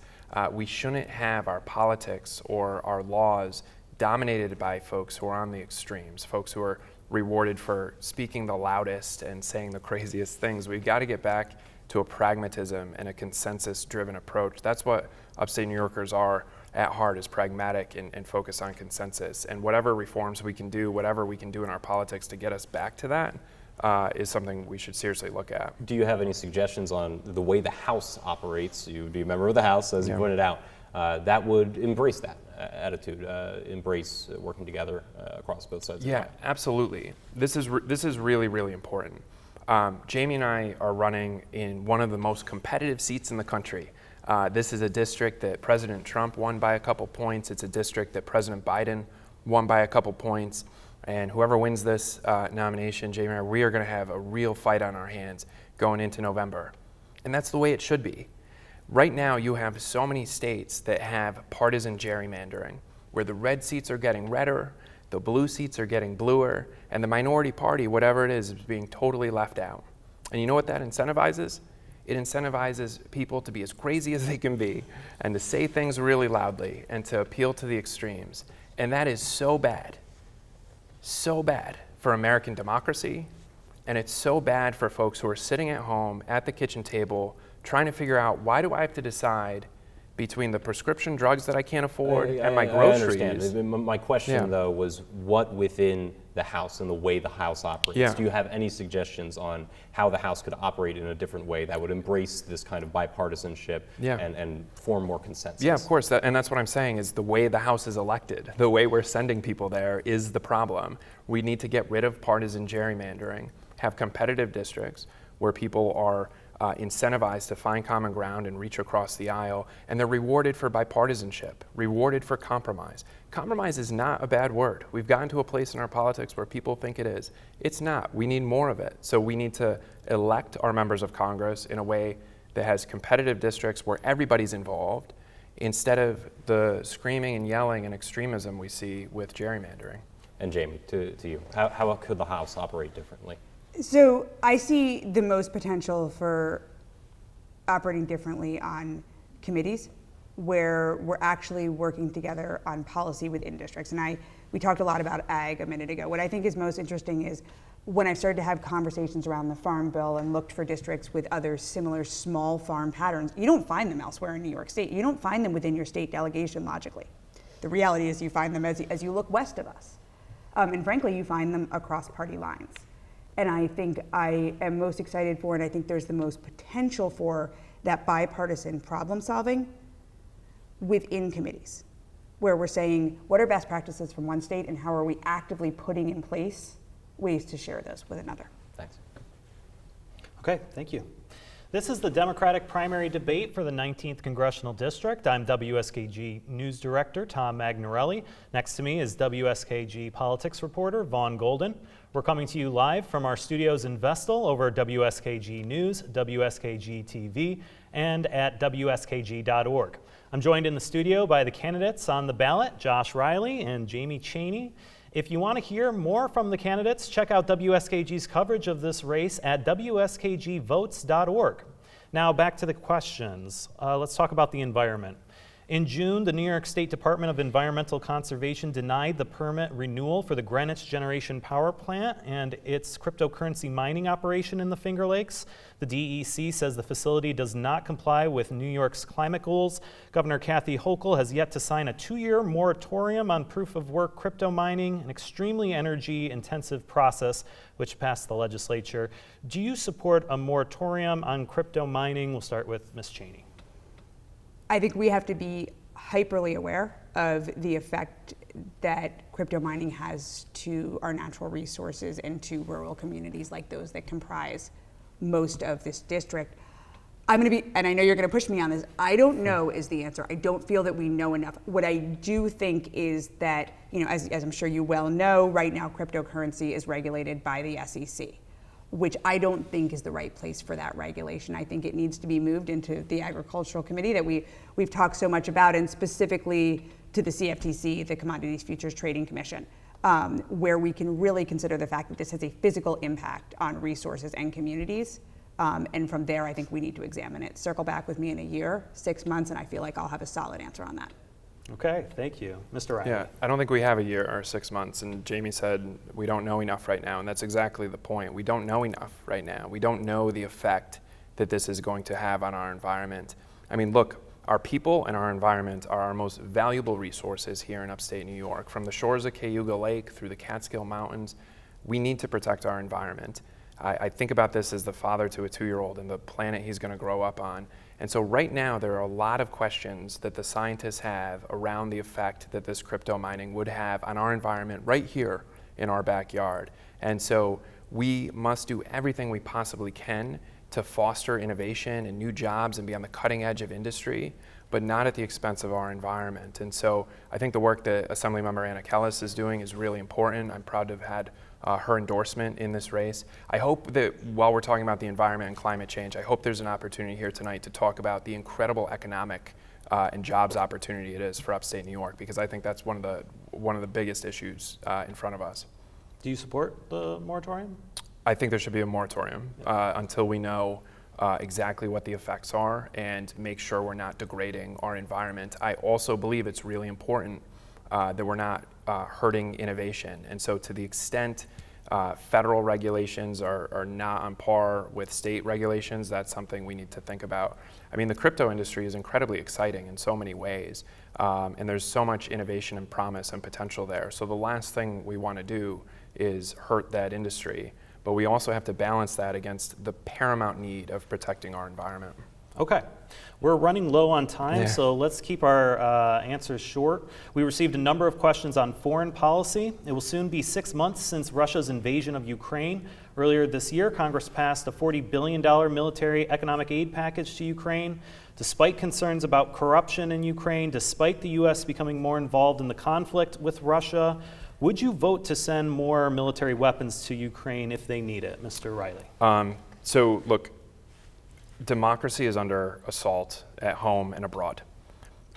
We shouldn't have our politics or our laws dominated by folks who are on the extremes, folks who are rewarded for speaking the loudest and saying the craziest things. We've got to get back to a pragmatism and a consensus-driven approach. That's what upstate New Yorkers are at heart, is pragmatic and focus on consensus. And whatever reforms we can do, whatever we can do in our politics to get us back to that is something we should seriously look at.
Do you have any suggestions on the way the House operates? You would be a member of the House, as you pointed out, that would embrace that attitude, embrace working together across both sides of the line.
Absolutely. This is really, really important. Jamie and I are running in one of the most competitive seats in the country. This is a district that President Trump won by a couple points. It's a district that President Biden won by a couple points. And whoever wins this nomination, Jamie and I, we are going to have a real fight on our hands going into November. And that's the way it should be. Right now, you have so many states that have partisan gerrymandering, where the red seats are getting redder, the blue seats are getting bluer, and the minority party, whatever it is being totally left out. And you know what that incentivizes? It incentivizes people to be as crazy as they can be and to say things really loudly and to appeal to the extremes. And that is so bad for American democracy, and it's so bad for folks who are sitting at home at the kitchen table trying to figure out, why do I have to decide between the prescription drugs that I can't afford and my groceries?
I understand. My question, though, was what within the House and the way the House operates. Do you have any suggestions on how the House could operate in a different way that would embrace this kind of bipartisanship and form more consensus?
Yeah, of course. And that's what I'm saying, is the way the House is elected, the way we're sending people there is the problem. We need to get rid of partisan gerrymandering, have competitive districts where people are incentivized to find common ground and reach across the aisle, and they're rewarded for bipartisanship, rewarded for compromise. Compromise is not a bad word. We've gotten to a place in our politics where people think it is. It's not. We need more of it. So we need to elect our members of Congress in a way that has competitive districts where everybody's involved, instead of the screaming and yelling and extremism we see with gerrymandering.
And Jamie, to you, how could the House operate differently?
So I see the most potential for operating differently on committees where we're actually working together on policy within districts. And we talked a lot about ag a minute ago. What I think is most interesting is when I've started to have conversations around the Farm Bill and looked for districts with other similar small farm patterns, you don't find them elsewhere in New York State. You don't find them within your state delegation logically. The reality is you find them as you look west of us. And frankly, you find them across party lines. And I think I am most excited for, and I think there's the most potential for, that bipartisan problem solving within committees, where we're saying, what are best practices from one state and how are we actively putting in place ways to share those with another?
Thanks.
Okay, thank you. This is the Democratic primary debate for the 19th Congressional District. I'm WSKG News Director Tom Magnarelli. Next to me is WSKG Politics Reporter Vaughn Golden. We're coming to you live from our studios in Vestal over WSKG News, WSKG TV, and at WSKG.org. I'm joined in the studio by the candidates on the ballot, Josh Riley and Jamie Cheney. If you want to hear more from the candidates, check out WSKG's coverage of this race at WSKGvotes.org. Now back to the questions. Let's talk about the environment. In June, the New York State Department of Environmental Conservation denied the permit renewal for the Greenwich Generation Power Plant and its cryptocurrency mining operation in the Finger Lakes. The DEC says the facility does not comply with New York's climate goals. Governor Kathy Hochul has yet to sign a 2-year moratorium on proof-of-work crypto mining, an extremely energy-intensive process which passed the legislature. Do you support a moratorium on crypto mining? We'll start with Ms. Cheney.
I think we have to be hyperly aware of the effect that crypto mining has to our natural resources and to rural communities like those that comprise most of this district. I'm going to be, and I know you're going to push me on this, I don't know is the answer. I don't feel that we know enough. What I do think is that, as I'm sure you well know, right now cryptocurrency is regulated by the SEC, which I don't think is the right place for that regulation. I think it needs to be moved into the Agricultural Committee that we've talked so much about, and specifically to the CFTC, the Commodities Futures Trading Commission, where we can really consider the fact that this has a physical impact on resources and communities. And from there, I think we need to examine it. Circle back with me in a year, 6 months, and I feel like I'll have a solid answer on that.
Okay, thank you. Mr. Riley.
Yeah, I don't think we have a year or 6 months. And Jamie said we don't know enough right now. And that's exactly the point. We don't know enough right now. We don't know the effect that this is going to have on our environment. I mean, look, our people and our environment are our most valuable resources here in upstate New York. From the shores of Cayuga Lake through the Catskill Mountains, we need to protect our environment. I think about this as the father to a 2-year-old and the planet he's going to grow up on. And so right now, there are a lot of questions that the scientists have around the effect that this crypto mining would have on our environment right here in our backyard. And so we must do everything we possibly can to foster innovation and new jobs and be on the cutting edge of industry, but not at the expense of our environment. And so I think the work that Assemblymember Anna Kellis is doing is really important. I'm proud to have had her endorsement in this race. I hope that while we're talking about the environment and climate change, I hope there's an opportunity here tonight to talk about the incredible economic and jobs opportunity it is for upstate New York, because I think that's one of the biggest issues in front of us.
Do you support the moratorium?
I think there should be a moratorium until we know exactly what the effects are and make sure we're not degrading our environment. I also believe it's really important that we're not hurting innovation. And so to the extent federal regulations are not on par with state regulations, that's something we need to think about. I mean, the crypto industry is incredibly exciting in so many ways, and there's so much innovation and promise and potential there. So the last thing we want to do is hurt that industry, but we also have to balance that against the paramount need of protecting our environment.
Okay, we're running low on time,
Yeah.
so let's keep our answers short. We received a number of questions on foreign policy. It will soon be 6 months since Russia's invasion of Ukraine. Earlier this year, Congress passed a $40 billion military economic aid package to Ukraine. Despite concerns about corruption in Ukraine, despite the U.S. becoming more involved in the conflict with Russia, would you vote to send more military weapons to Ukraine if they need it, Mr. Riley?
So look, democracy is under assault at home and abroad.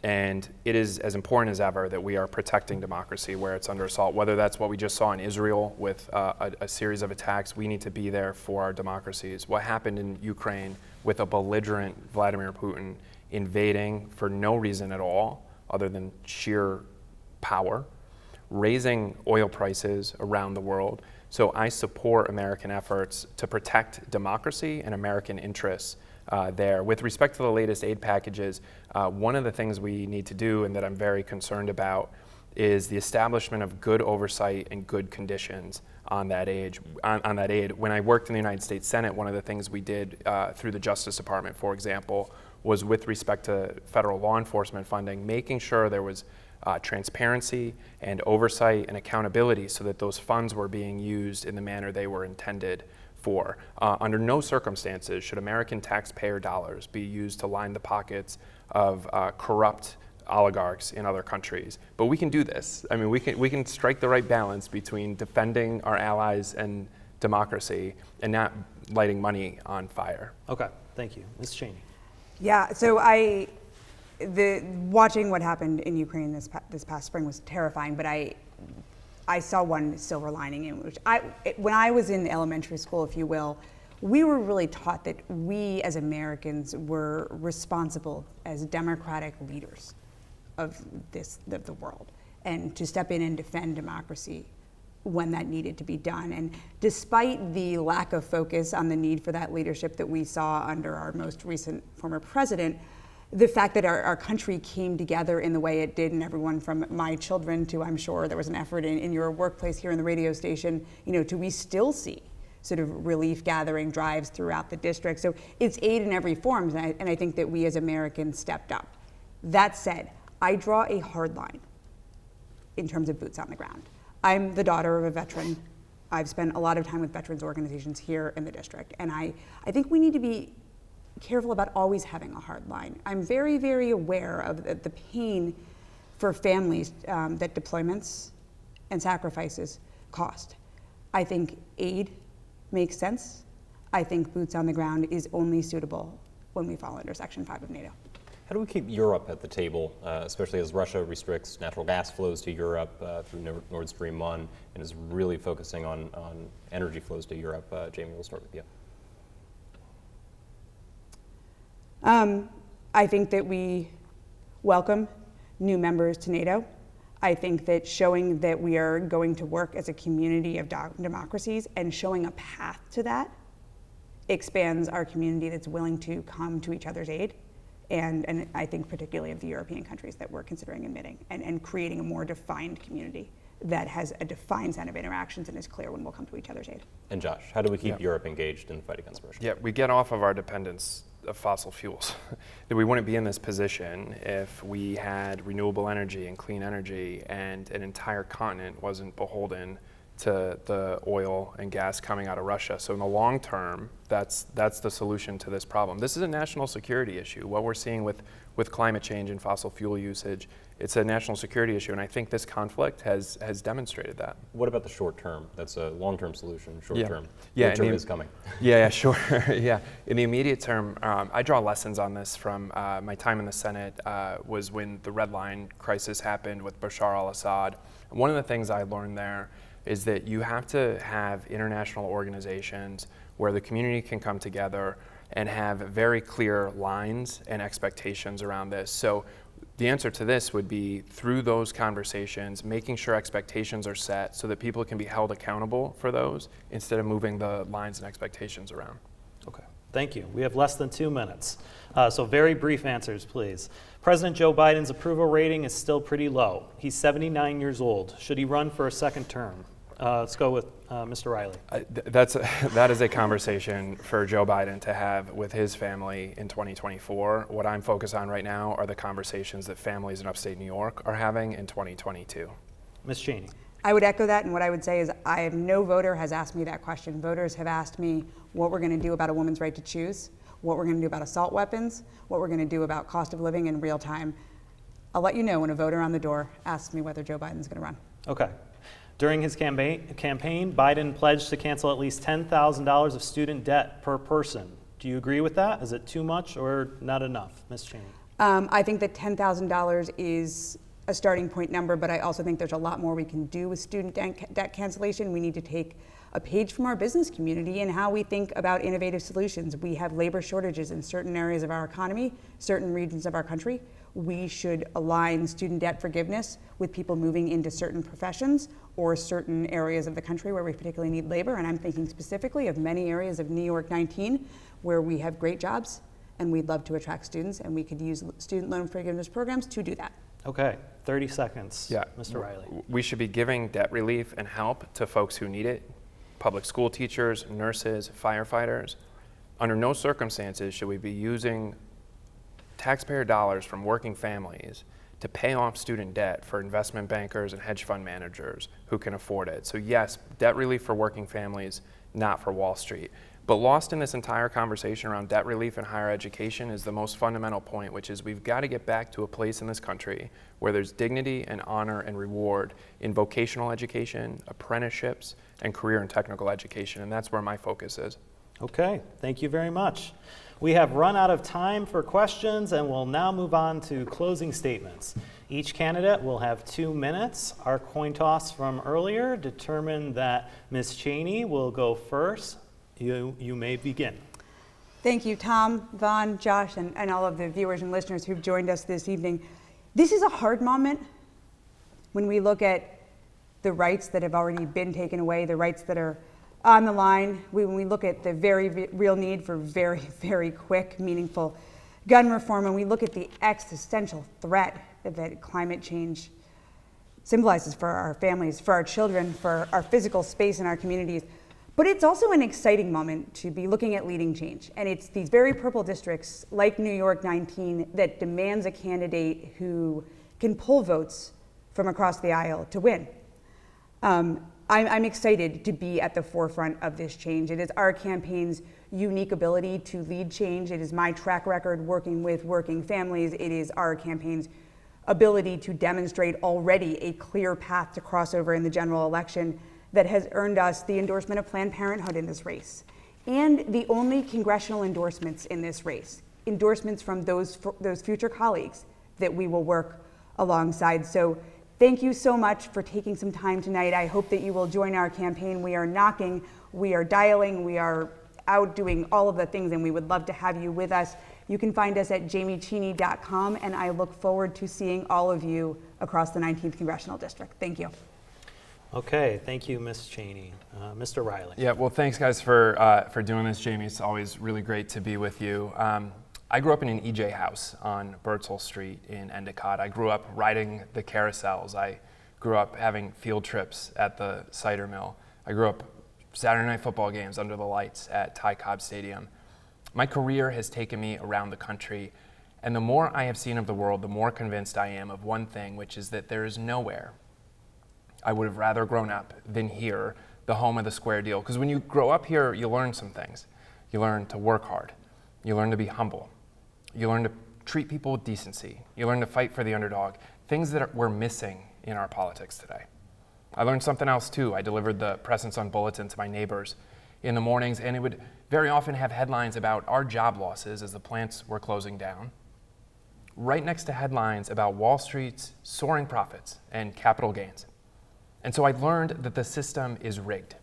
And it is as important as ever that we are protecting democracy where it's under assault, whether that's what we just saw in Israel with a series of attacks. We need to be there for our democracies. What happened in Ukraine with a belligerent Vladimir Putin invading for no reason at all other than sheer power, raising oil prices around the world. So I support American efforts to protect democracy and American interests there. With respect to the latest aid packages, one of the things we need to do and that I'm very concerned about is the establishment of good oversight and good conditions on that aid. When I worked in the United States Senate, one of the things we did through the Justice Department, for example, was with respect to federal law enforcement funding, making sure there was transparency and oversight and accountability so that those funds were being used in the manner they were intended for. Under no circumstances should American taxpayer dollars be used to line the pockets of corrupt oligarchs in other countries. But we can do this. I mean, we can strike the right balance between defending our allies and democracy and not lighting money on fire.
Okay, thank you. Ms. Cheney.
Yeah, so watching what happened in Ukraine this past spring was terrifying, but I saw one silver lining in which when I was in elementary school, if you will, we were really taught that we as Americans were responsible as democratic leaders of the world, and to step in and defend democracy when that needed to be done. And despite the lack of focus on the need for that leadership that we saw under our most recent former president, the fact that our country came together in the way it did, and everyone from my children to, I'm sure there was an effort in your workplace here in the radio station, we still see sort of relief gathering drives throughout the district. So it's aid in every form, and I think that we as Americans stepped up. That said, I draw a hard line in terms of boots on the ground. I'm the daughter of a veteran. I've spent a lot of time with veterans organizations here in the district, and I think we need to be careful about always having a hard line. I'm very, very aware of the pain for families that deployments and sacrifices cost. I think aid makes sense. I think boots on the ground is only suitable when we fall under Section 5 of NATO.
How do we keep Europe at the table, especially as Russia restricts natural gas flows to Europe through Nord Stream 1 and is really focusing on energy flows to Europe? Jamie, we'll start with you.
I think that we welcome new members to NATO. I think that showing that we are going to work as a community of democracies and showing a path to that expands our community that's willing to come to each other's aid. And I think particularly of the European countries that we're considering admitting, and creating a more defined community that has a defined set of interactions and is clear when we'll come to each other's aid.
And Josh, how do we keep Europe engaged in the fight against Russia?
Yeah, we get off of our dependence of fossil fuels. That we wouldn't be in this position if we had renewable energy and clean energy and an entire continent wasn't beholden to the oil and gas coming out of Russia. So in the long term, that's the solution to this problem. This is a national security issue. What we're seeing with climate change and fossil fuel usage, it's a national security issue, and I think this conflict has demonstrated that.
What about the short term? That's a long-term solution, short term.
Yeah,
Short term is coming.
Yeah, sure. Yeah, in the immediate term, I draw lessons on this from my time in the Senate was when the Red Line crisis happened with Bashar al-Assad. One of the things I learned there is that you have to have international organizations where the community can come together and have very clear lines and expectations around this. So the answer to this would be through those conversations, making sure expectations are set so that people can be held accountable for those instead of moving the lines and expectations around.
Okay, thank you. We have less than 2 minutes. So very brief answers, please. President Joe Biden's approval rating is still pretty low. He's 79 years old. Should he run for a second term? Let's go with Mr. Riley.
That is a conversation for Joe Biden to have with his family in 2024. What I'm focused on right now are the conversations that families in upstate New York are having in 2022.
Ms. Cheney.
I would echo that, and what I would say is no voter has asked me that question. Voters have asked me what we're going to do about a woman's right to choose, what we're going to do about assault weapons, what we're going to do about cost of living in real time. I'll let you know when a voter on the door asks me whether Joe Biden's going to run.
Okay. During his campaign, Biden pledged to cancel at least $10,000 of student debt per person. Do you agree with that? Is it too much or not enough, Ms. Cheney?
I think that $10,000 is a starting point number, but I also think there's a lot more we can do with student debt cancellation. We need to take a page from our business community and how we think about innovative solutions. We have labor shortages in certain areas of our economy, certain regions of our country. We should align student debt forgiveness with people moving into certain professions or certain areas of the country where we particularly need labor. And I'm thinking specifically of many areas of NY19 where we have great jobs and we'd love to attract students, and we could use student loan forgiveness programs to do that.
Okay, 30 seconds,
Yeah,
Mr. Riley.
We should be giving debt relief and help to folks who need it. Public school teachers, nurses, firefighters. Under no circumstances should we be using taxpayer dollars from working families to pay off student debt for investment bankers and hedge fund managers who can afford it. So yes, debt relief for working families, not for Wall Street. But lost in this entire conversation around debt relief and higher education is the most fundamental point, which is we've got to get back to a place in this country where there's dignity and honor and reward in vocational education, apprenticeships, and career and technical education, and that's where my focus is.
Okay, thank you very much. We have run out of time for questions, and we'll now move on to closing statements. Each candidate will have 2 minutes. Our coin toss from earlier determined that Ms. Cheney will go first. You may begin.
Thank you, Tom, Vaughn, Josh, and all of the viewers and listeners who've joined us this evening. This is a hard moment when we look at the rights that have already been taken away, the rights that are on the line, when we look at the very real need for very, very quick, meaningful gun reform, and we look at the existential threat that climate change symbolizes for our families, for our children, for our physical space in our communities. But it's also an exciting moment to be looking at leading change. And it's these very purple districts like NY19 that demands a candidate who can pull votes from across the aisle to win. I'm excited to be at the forefront of this change. It is our campaign's unique ability to lead change. It is my track record working with working families. It is our campaign's ability to demonstrate already a clear path to crossover in the general election that has earned us the endorsement of Planned Parenthood in this race, and the only congressional endorsements in this race, endorsements from those future colleagues that we will work alongside. So thank you so much for taking some time tonight. I hope that you will join our campaign. We are knocking, we are dialing, we are out doing all of the things, and we would love to have you with us. You can find us at jamiecheney.com, and I look forward to seeing all of you across the 19th Congressional District. Thank you.
Okay, thank you, Ms. Cheney. Mr. Riley.
Yeah, well, thanks guys for doing this, Jamie. It's always really great to be with you. I grew up in an EJ house on Birdsall Street in Endicott. I grew up riding the carousels. I grew up having field trips at the cider mill. I grew up Saturday night football games under the lights at Ty Cobb Stadium. My career has taken me around the country, and the more I have seen of the world, the more convinced I am of one thing, which is that there is nowhere I would have rather grown up than here, the home of the square deal. Because when you grow up here, you learn some things. You learn to work hard. You learn to be humble. You learn to treat people with decency. You learn to fight for the underdog, things that we're missing in our politics today. I learned something else too. I delivered the Press and Sun Bulletin to my neighbors in the mornings, and it would very often have headlines about our job losses as the plants were closing down, right next to headlines about Wall Street's soaring profits and capital gains. And so I learned that the system is rigged.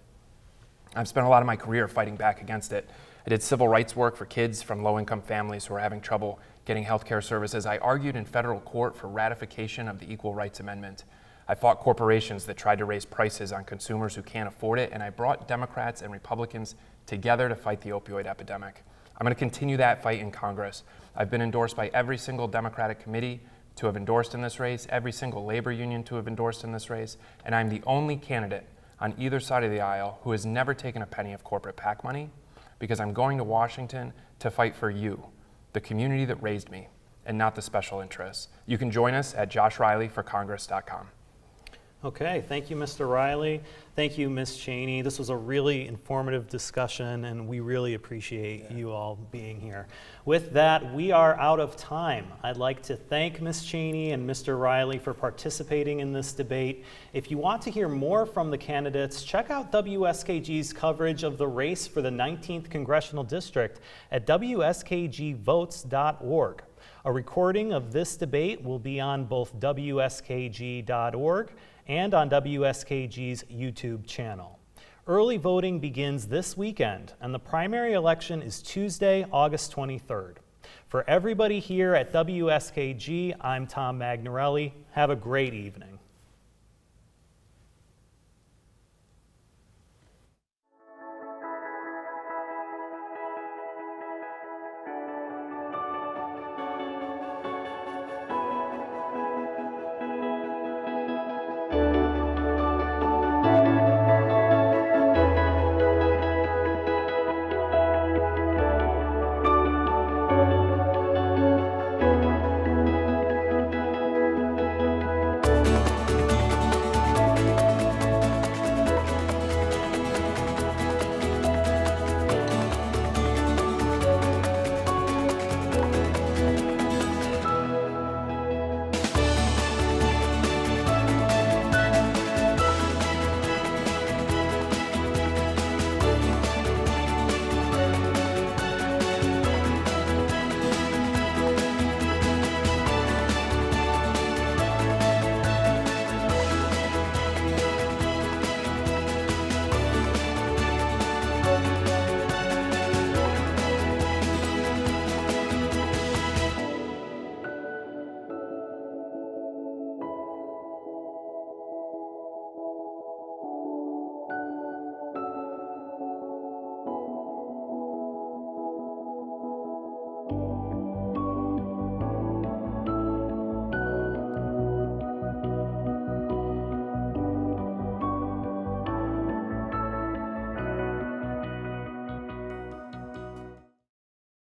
I've spent a lot of my career fighting back against it. I did civil rights work for kids from low-income families who are having trouble getting health care services. I argued in federal court for ratification of the Equal Rights Amendment. I fought corporations that tried to raise prices on consumers who can't afford it, and I brought Democrats and Republicans together to fight the opioid epidemic. I'm going to continue that fight in Congress. I've been endorsed by every single Democratic committee to have endorsed in this race, every single labor union to have endorsed in this race, and I'm the only candidate on either side of the aisle who has never taken a penny of corporate PAC money, because I'm going to Washington to fight for you, the community that raised me, and not the special interests. You can join us at joshrileyforcongress.com.
Okay, thank you, Mr. Riley. Thank you, Ms. Cheney. This was a really informative discussion, and we really appreciate you all being here. With that, we are out of time. I'd like to thank Ms. Cheney and Mr. Riley for participating in this debate. If you want to hear more from the candidates, check out WSKG's coverage of the race for the 19th Congressional District at wskgvotes.org. A recording of this debate will be on both wskg.org and on WSKG's YouTube channel. Early voting begins this weekend, and the primary election is Tuesday, August 23rd. For everybody here at WSKG, I'm Tom Magnarelli. Have a great evening.